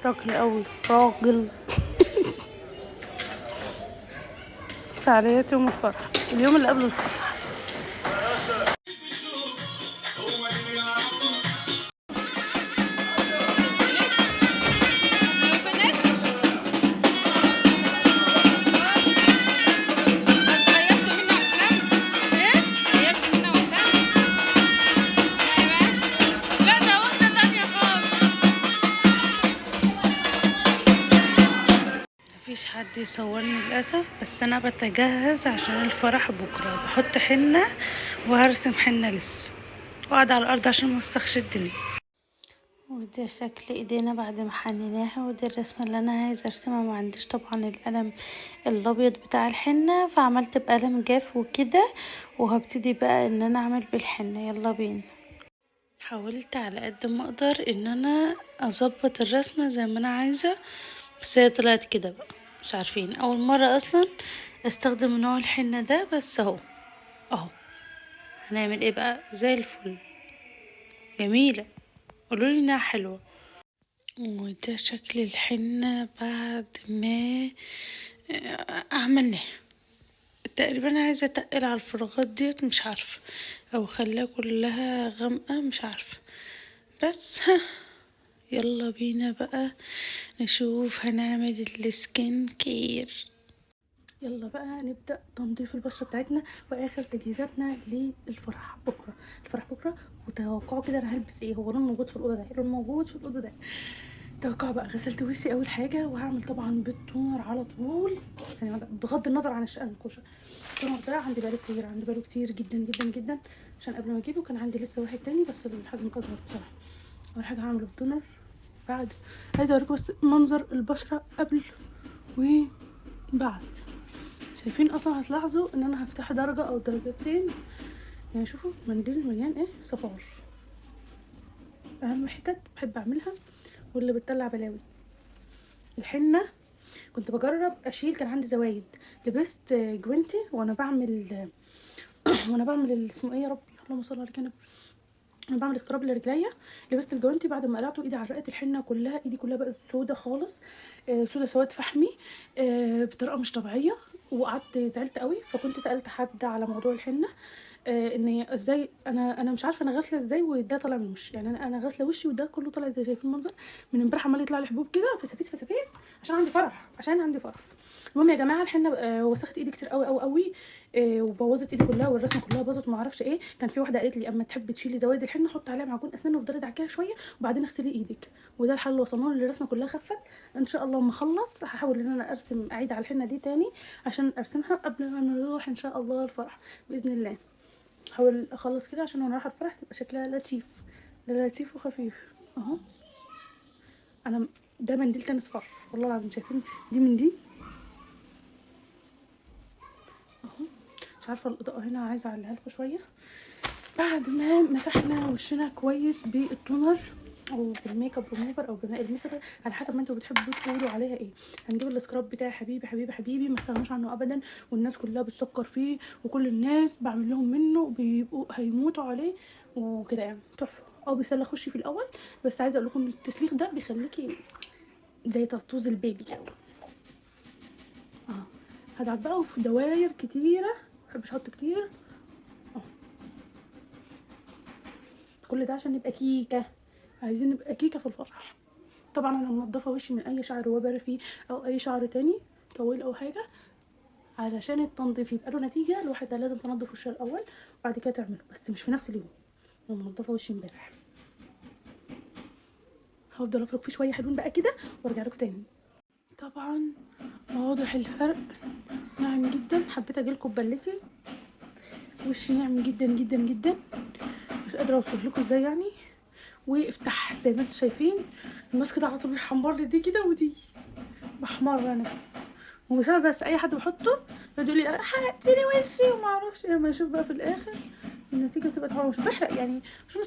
راجل قوي راجل. فعاليات يوم الفرح، اليوم اللي قبل الفرح. مفيش حد يصورني للأسف، بس أنا بتجهز عشان الفرح بكرة. بحط حنة وهرسم حنة لسه، وقاعدة على الأرض عشان موسخش الدنيا. وده شكل ايدينا بعد ما حنيناها، ودي الرسمة اللي أنا عايزة ارسمها. ما عنديش طبعا القلم الأبيض بتاع الحنة، فعملت بقلم جاف وكده، وهبتدي بقى ان انا اعمل بالحنة. يلا بينا. حاولت على قد ما اقدر ان انا اظبط الرسمة زي ما انا عايزة، بس هي طلعت كده بقى. مش عارفين، اول مرة اصلا استخدم نوع الحنة ده، بس اهو هنعمل ايه بقى؟ زي الفل، جميلة. قولولي انها حلوة. وده شكل الحنة بعد ما عملناه. تقريبا عايزة اتقل على الفراغات ديت، مش عارفة، او خلاها كلها غامقة، مش عارفة. بس يلا بينا بقى نشوف هنعمل السكين كير. يلا بقى نبدأ تنظيف البشرة بتاعتنا واخر تجهيزاتنا للفرح بكرة. الفرح بكرة، وتوقعوا كده انا هلبس ايه. هو لون موجود في الأوضة ده، لون موجود في الأوضة ده. توقعوا بقى. غسلت وشي اول حاجة، وهعمل طبعا بالتونر على طول، بغض النظر عن الشقة الكوشة. التونر ده عندي بقاله كتير جدا جدا جدا، عشان قبل ما اجيبه كان عندي لسه واحد تاني بس الحجم اصغر بصراحة. اول حاجة هعمله بالتونر. بعد عايزة اوريكم بس منظر البشرة قبل وبعد. شايفين اصلا هتلاحظوا ان انا هفتح درجة او درجتين. يعني شوفوا منديل مليان ايه صفار. اهم حتت بحب اعملها واللي بتطلع بلاوي. الحنة كنت بجرب اشيل، كان عندي زوايد. لبست جوينتي وانا بعمل اسمه ايه يا ربي، اللهم صل على النبي. انا بعمل سكراب لرجليا، لبست الجوانتي. بعد ما قلعته ايدي عرقت الحنه كلها، ايدي كلها بقت سودا خالص. سودا سواد فحمي بطريقه مش طبيعيه. وقعدت زعلت قوي، فكنت سالت حد على موضوع الحنه. ان ازاي انا مش عارفه انا غاسله ازاي وده طالع من وشي. يعني انا غاسله وشي وده كله طالع زي شايفين المنظر. من امبارح عمال يطلع لي حبوب كده فسافيس فسافيس، عشان عندي فرح. المهم يا جماعه، الحنه وسخت ايدي كتير قوي قوي قوي. وبوظت ايدي كلها والرسمه كلها باظت وما اعرفش ايه. كان في واحده قالت لي اما تحبي تشيلي زوايد الحنه حطي عليها معجون اسنان وافضلي دعكيها شويه وبعدين اغسلي ايدك. وده الحل اللي وصلنا له، اللي الرسمه كلها خفت. ان شاء الله اما اخلص هحاول ان انا اعيد على الحنه دي تاني عشان ارسمها قبل ما نروح ان شاء الله الفرح باذن الله. هحاول اخلص كده عشان وانا رايحه الفرح تبقى شكلها لطيف وخفيف. اهو انا ده منديل تاني اصفر والله العظيم. شايفين دي من دي اهو. مش عارفه الاضاءه هنا، عايزه اعليها لكم شويه. بعد ما مسحنا وشنا كويس بالتونر او بالميك اب ريموفر او بماء المسحه على حسب ما انتوا بتحبوا تقولوا عليها ايه. هنجيب السكراب بتاعي حبيبي حبيبي حبيبي، ما استغناش عنه ابدا، والناس كلها بتسكر فيه وكل الناس بعمل لهم منه بيبقوا هيموتوا عليه وكده. يعني تحفه. بيسلخ وشي في الاول، بس عايزه اقول لكم ان التسليخ ده بيخليكي زي تطوز البيبي كده. هدعك بقى في دواير كتيره، مبحبش احط كتير. كل ده عشان نبقى كيكه، عايزين نبقى كيكه في الفرح. طبعا انا منضفه وشي من اي شعر وبر فيه او اي شعر تاني طويل او حاجه. علشان التنظيف يبقى له نتيجه، الواحد لازم تنضف وشها الاول وبعد كده تعمله، بس مش في نفس اليوم. انا منضفه وشي امبارح. هفضل افرك فيه شويه حلوين بقى كده وارجع لكم تاني. طبعا واضح الفرق، ناعم جدا. حبيت اجيلكم ببلتي، وشي ناعم جدا جدا جدا، مش قادره اوصف لكم ازاي يعني. وافتح زي ما انتم شايفين الماسك ده على طول بيحمر لي دي كده ودي بحمر انا. ومش انا بس، اي حد بحطه يقول لي حرقتي لي وشي وما اعرفش ايه. ما اشوف بقى في الاخر النتيجه تبقى طبعا مش بحرق يعني، عشان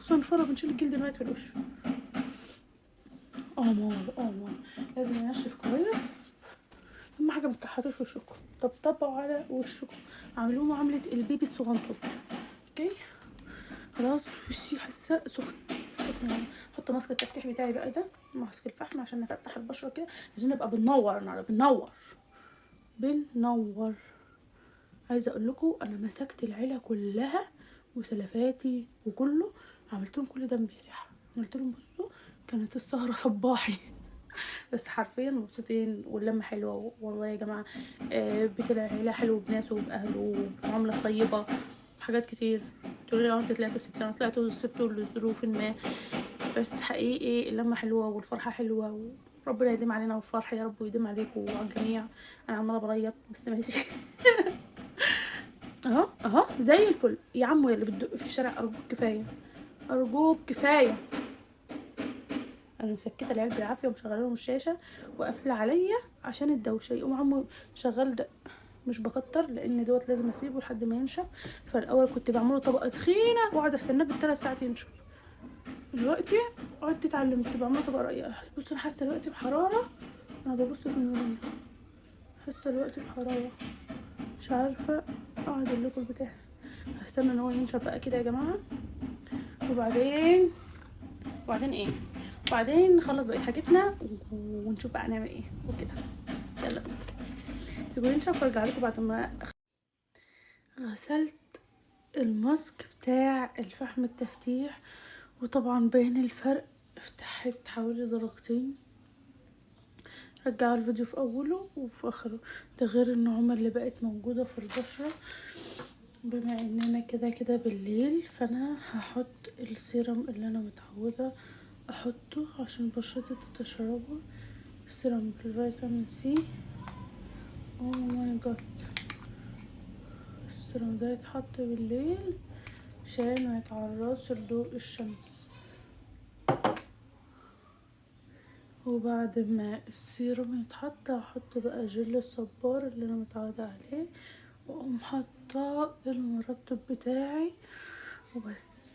صنفره بنشيل الجلد الميت في الوش. ماما لازم ننشف كويس. اهم حاجه ما تكحتوش وشكم، طبطبوا على وشكم، عاملوه معامله البيبي الصغنطوط. اوكي خلاص. وشي حاسه سخن احط ماسك التفتيح بتاعي بقى ده، ماسك الفحم عشان نفتح البشره كده، عشان نبقى بننور. عايزه اقول لكم انا مسكت العيله كلها وسلفاتي وكله، عملتهم كل ده امبارح. قلت لهم بصوا كانت السهره صباحي بس حرفيا مبسوطين واللمه حلوه والله يا جماعه. بيت العيله حلو بناسه وباهله ومعامله طيبه، حاجات كتير. تقولي لي انت طلعتوا ست، انا طلعتوا ست لظروف ما، بس حقيقي اللمه حلوه والفرحه حلوه، وربنا يديم علينا والفرح يا رب ويديم عليكم وعلى الجميع. انا عماله بعيط بس ماشي اهو زي الفل يا عمو. يا اللي بتدق في الشارع ارجوك كفايه. انا مسكته العيال بالعافيه ومشغله لهم الشاشه وقافله عليا عشان الدوشه. يقوم عمو شغال ده، مش بكتر لان دوت لازم اسيبه لحد ما ينشف. فالاول كنت بعمله طبقه تخينه واقعد استناه بال3 ساعات ينشف. دلوقتي قعدت اتعلمت بعمله طبقه رقيقه. بصوا انا حاسه دلوقتي بحراره، انا ببص في المرايه حاسه دلوقتي بحراره، مش عارفه اقعد اقول لكم البتاع. هستنى ان هو ينشف بقى كده يا جماعه، وبعدين ايه، وبعدين نخلص بقيه حاجتنا ونشوف بقى نعمل ايه وكده. يلا سيبوني ينشف وارجع لكم بعد ما غسلت الماسك بتاع الفحم التفتيح. وطبعا باين الفرق، فتحت حوالي درجتين. رجعوا الفيديو في اوله وفي اخره، ده غير النعومه اللي بقت موجوده في البشره. بما اننا كده بالليل، فانا هحط السيرم اللي انا متعوده احطه عشان بشرتي تتشربه. السيرم بالفيتامين سي. اوه ماي جاد، السيرم ده يتحط بالليل عشان ما يتعرضش لضوء الشمس. وبعد ما السيرم يتحط هحط بقى جل الصبار اللي انا متعوده عليه، واقوم حاطه المرطب بتاعي وبس.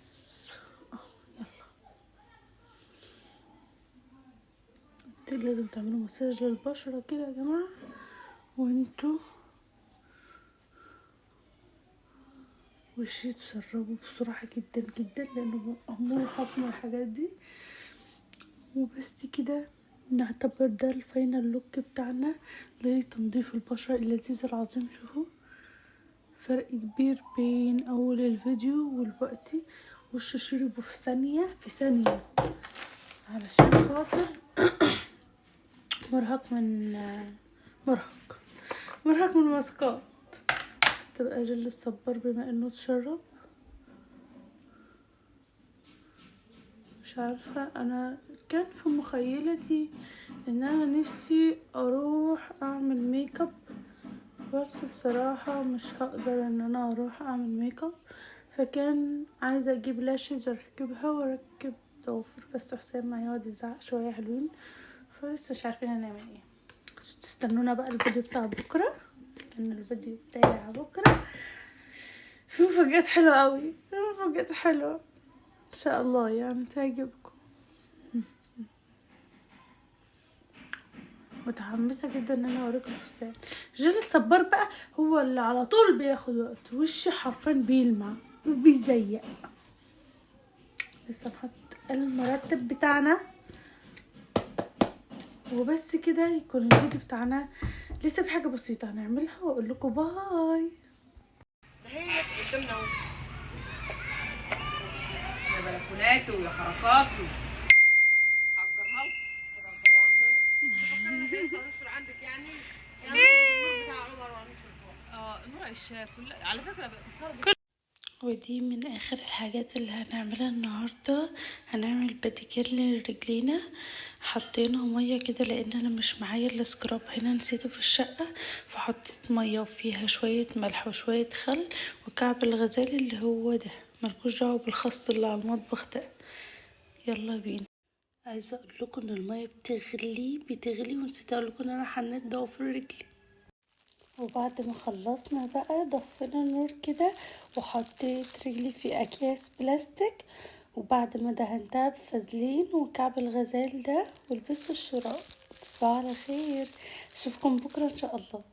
يلا لازم تعملوا مساج للبشره كده يا جماعه، وانتوا وشي تشربوا بسرعه جدا لانه مرهق من الحاجات دي. وبس كده نعتبر ده الفاينل لوك بتاعنا لتنظيف البشرة اللذيذ العظيم. شوفوا فرق كبير بين اول الفيديو والوقتي. وش شربه في ثانية علشان خاطر مرهق من ماسكات. تبقى جل الصبار بما انه تشرب. مش عارفة، انا كان في مخيلتي ان انا نفسي اروح اعمل ميك اب، بس بصراحة مش هقدر ان انا اروح اعمل ميك اب. فكان عايزة اجيب لاشز اركبها واركب ضوافر، بس حسام هيقعد يزعق شوية حلوين، فلسه مش عارفين هنعمل ايه. تستنونا بقى الفيديو بتاع بكرة، ان الفيديو بتاع بكرة في مفاجآت حلوة قوي، مفاجآت حلوة ان شاء الله يعني تعجبكم. متحمسه جدا ان انا اوريكم الفستان. جل الصبار بقى هو اللي على طول بياخد وقت، وشي حرفيا بيلمع وبيزيق. لسه نحط المرتب بتاعنا وبس كده يكون الفيديو بتاعنا. لسه في حاجه بسيطه هنعملها واقول لكم باي. هي قدامنا اهو، يا بلكونات ويا حركات هأجرها لكم عندك يعني النور بتاع عمر نور الشارع كلها على فكره بقى. ودي من اخر الحاجات اللي هنعملها النهارده. هنعمل باديكير لرجلينا. حطينا ميه كده لان انا مش معايا السكراب هنا، نسيته في الشقه، فحطيت ميه وفيها شويه ملح وشويه خل وكعب الغزال اللي هو ده، ملكوش دعوه بالخس اللي على المطبخ ده. يلا بينا. عايزه اقول لكم ان الميه بتغلي ونسيت اقول لكم ان انا حنيت ضوافر رجلي. وبعد ما خلصنا بقى ضفينا النور كده وحطيت رجلي في اكياس بلاستيك، وبعد ما دهنتها بفازلين وكعب الغزال ده ولبست الشراب. تصبحوا على خير، اشوفكم بكره ان شاء الله.